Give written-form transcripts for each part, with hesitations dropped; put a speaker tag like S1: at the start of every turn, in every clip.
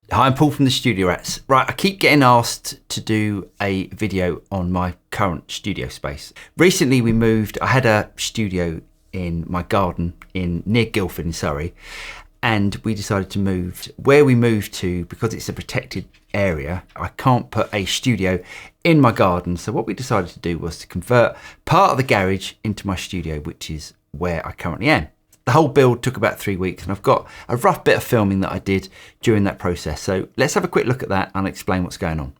S1: Hi, I'm Paul from the Studio Rats. Right, I keep getting asked to do a video on my current studio space. Recently we moved. I had a studio in my garden near Guildford in Surrey, and we decided to move. Where we moved to, because it's a protected area, I can't put a studio in my garden. So what we decided to do was to convert part of the garage into my studio, which is where I currently am. The whole build took about 3 weeks, and I've got a rough bit of filming that I did during that process. So let's have a quick look at that and explain what's going on.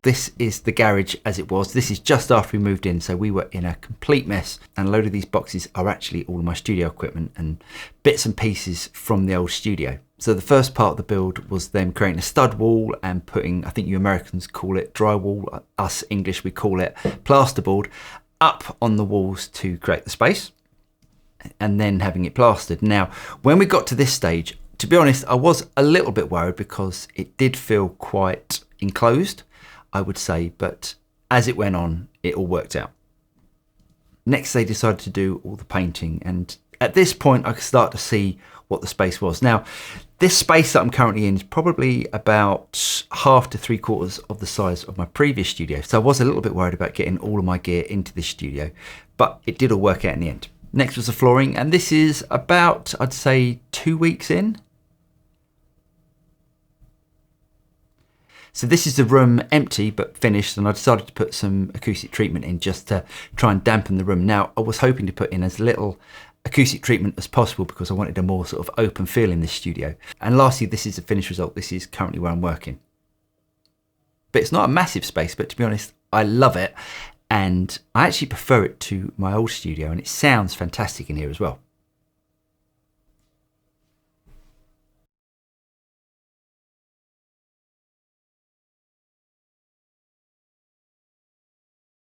S1: This is the garage as it was. This is just after we moved in, so we were in a complete mess, and a load of these boxes are actually all of my studio equipment and bits and pieces from the old studio. So the first part of the build was them creating a stud wall and putting, I think you Americans call it drywall, us English we call it plasterboard, up on the walls to create the space, and then having it plastered. Now, when we got to this stage, to be honest, I was a little bit worried because it did feel quite enclosed, I would say, but as it went on, it all worked out. Next, they decided to do all the painting, and at this point, I could start to see what the space was. Now, this space that I'm currently in is probably about half to 3/4 of the size of my previous studio. So I was a little bit worried about getting all of my gear into this studio, but it did all work out in the end. Next was the flooring, and this is about, I'd say, 2 weeks in. So this is the room empty but finished, and I decided to put some acoustic treatment in just to try and dampen the room. Now, I was hoping to put in as little acoustic treatment as possible because I wanted a more sort of open feel in this studio. And lastly, this is the finished result. This is currently where I'm working. But it's not a massive space, but to be honest, I love it. And I actually prefer it to my old studio, and it sounds fantastic in here as well.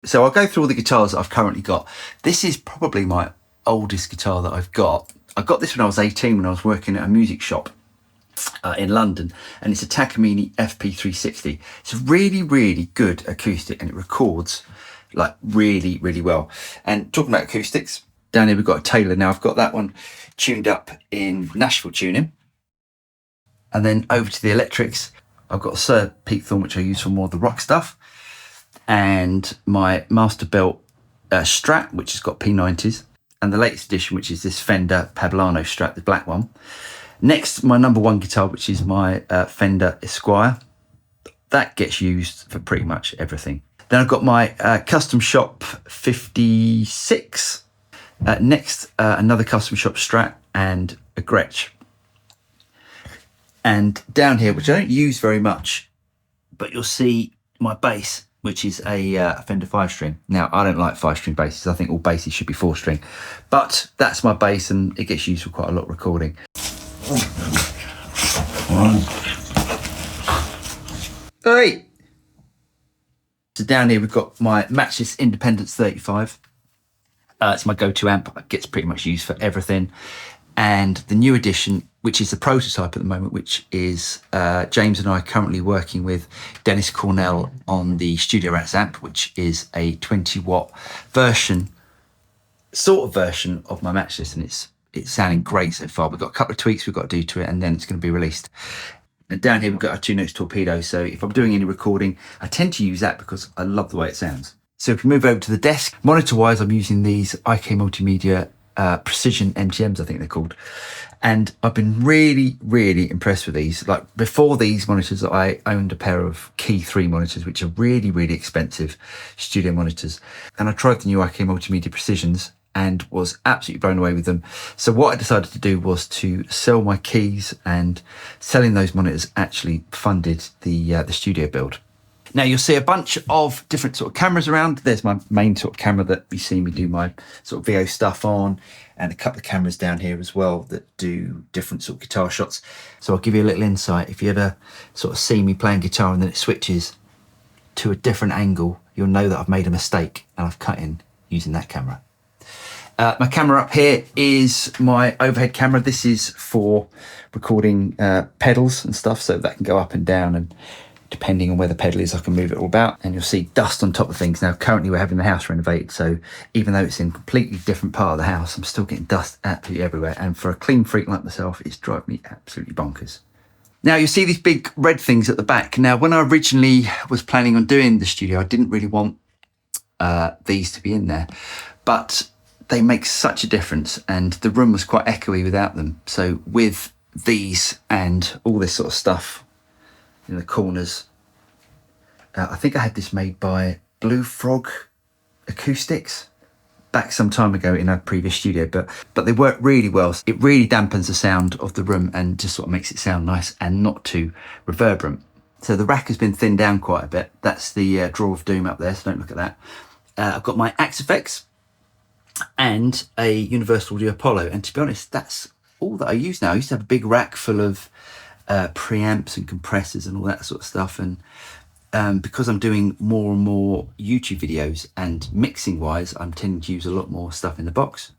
S1: So I'll go through all the guitars that I've currently got. This is probably my oldest guitar that I've got. I got this when I was 18 when I was working at a music shop in London, and it's a Takamine FP360. It's a really, really good acoustic, and it records like really, really well. And talking about acoustics, down here we've got a Taylor. Now I've got that one tuned up in Nashville tuning. And then over to the electrics, I've got a Sir Pete Thorne, which I use for more of the rock stuff, and my Master Belt Strat, which has got P90s, and the latest edition, which is this Fender Poblano Strat, the black one. Next, my number one guitar, which is my Fender Esquire. That gets used for pretty much everything. Then I've got my Custom Shop 56. Next, another Custom Shop Strat and a Gretsch. And down here, which I don't use very much, but you'll see my bass, which is a Fender 5-string. Now, I don't like 5-string basses. I think all basses should be 4-string. But that's my bass, and it gets used for quite a lot of recording. Hey! So down here, we've got my Matchless Independence 35. It's my go-to amp. It gets pretty much used for everything. And the new edition, which is the prototype at the moment, which is James and I currently working with Dennis Cornell on the Studio Rats amp, which is a 20-watt version, sort of version of my Matchless, and it's sounding great so far. We've got a couple of tweaks we've got to do to it, and then it's going to be released. And down here we've got our 2 Notes Torpedo, so if I'm doing any recording, I tend to use that because I love the way it sounds. So if we move over to the desk, monitor-wise, I'm using these IK Multimedia Precision MTMs, I think they're called, and I've been really, really impressed with these. Like before these monitors, I owned a pair of Key 3 monitors, which are really, really expensive studio monitors, and I tried the new IK Multimedia Precisions and was absolutely blown away with them. So what I decided to do was to sell my keys, and selling those monitors actually funded the studio build. Now you'll see a bunch of different sort of cameras around. There's my main sort of camera that you see me do my sort of VO stuff on, and a couple of cameras down here as well that do different sort of guitar shots. So I'll give you a little insight. If you ever sort of see me playing guitar and then it switches to a different angle, you'll know that I've made a mistake and I've cut in using that camera. My camera up here is my overhead camera. This is for recording pedals and stuff, so that can go up and down and depending on where the pedal is, I can move it all about, and you'll see dust on top of things. Now, currently we're having the house renovated, so even though it's in a completely different part of the house, I'm still getting dust absolutely everywhere. And for a clean freak like myself, it's driving me absolutely bonkers. Now, you see these big red things at the back. Now, when I originally was planning on doing the studio, I didn't really want these to be in there, but they make such a difference, and the room was quite echoey without them. So with these and all this sort of stuff in the corners, I think I had this made by Blue Frog Acoustics back some time ago in a previous studio, but they work really well. It really dampens the sound of the room and just sort of makes it sound nice and not too reverberant. So the rack has been thinned down quite a bit. That's the Draw of Doom up there, so don't look at that. I've got my Axe Effects and a Universal Audio Apollo, and to be honest, that's all that I use now. I used to have a big rack full of preamps and compressors and all that sort of stuff, and because I'm doing more and more YouTube videos and mixing wise, I'm tending to use a lot more stuff in the box.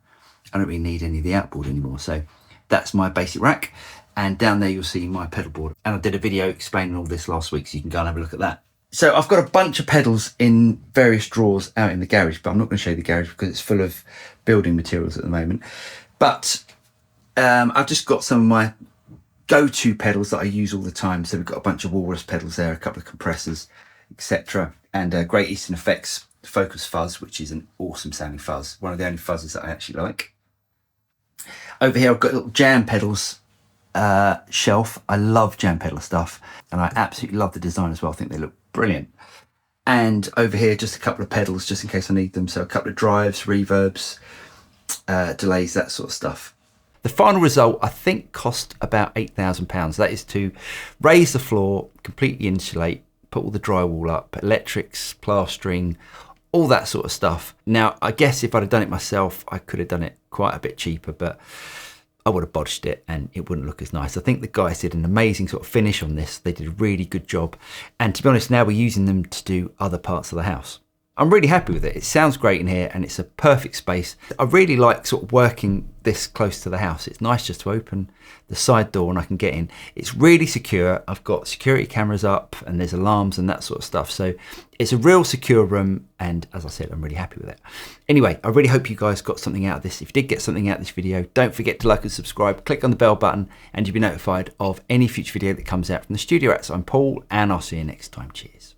S1: I don't really need any of the outboard anymore, so that's my basic rack. And down there you'll see my pedal board, and I did a video explaining all this last week, so you can go and have a look at that. So I've got a bunch of pedals in various drawers out in the garage, but I'm not going to show you the garage because it's full of building materials at the moment. But I've just got some of my go-to pedals that I use all the time. So we've got a bunch of Walrus pedals there, a couple of compressors, etc. And Great Eastern Effects Focus Fuzz, which is an awesome sounding fuzz. One of the only fuzzes that I actually like. Over here I've got little jam pedals shelf. I love jam pedal stuff, and I absolutely love the design as well. I think they look brilliant. And over here, just a couple of pedals just in case I need them. So a couple of drives, reverbs, delays, that sort of stuff. The final result, I think, cost about £8,000. That is to raise the floor, completely insulate, put all the drywall up, electrics, plastering, all that sort of stuff. Now, I guess if I'd have done it myself, I could have done it quite a bit cheaper, but I would have bodged it and it wouldn't look as nice. I think the guys did an amazing sort of finish on this. They did a really good job. And to be honest, now we're using them to do other parts of the house. I'm really happy with it. It sounds great in here and it's a perfect space. I really like sort of working this close to the house. It's nice just to open the side door and I can get in. It's really secure. I've got security cameras up and there's alarms and that sort of stuff. So it's a real secure room, and as I said, I'm really happy with it. Anyway, I really hope you guys got something out of this. If you did get something out of this video, don't forget to like and subscribe, click on the bell button and you'll be notified of any future video that comes out from the Studio Rats. I'm Paul and I'll see you next time. Cheers.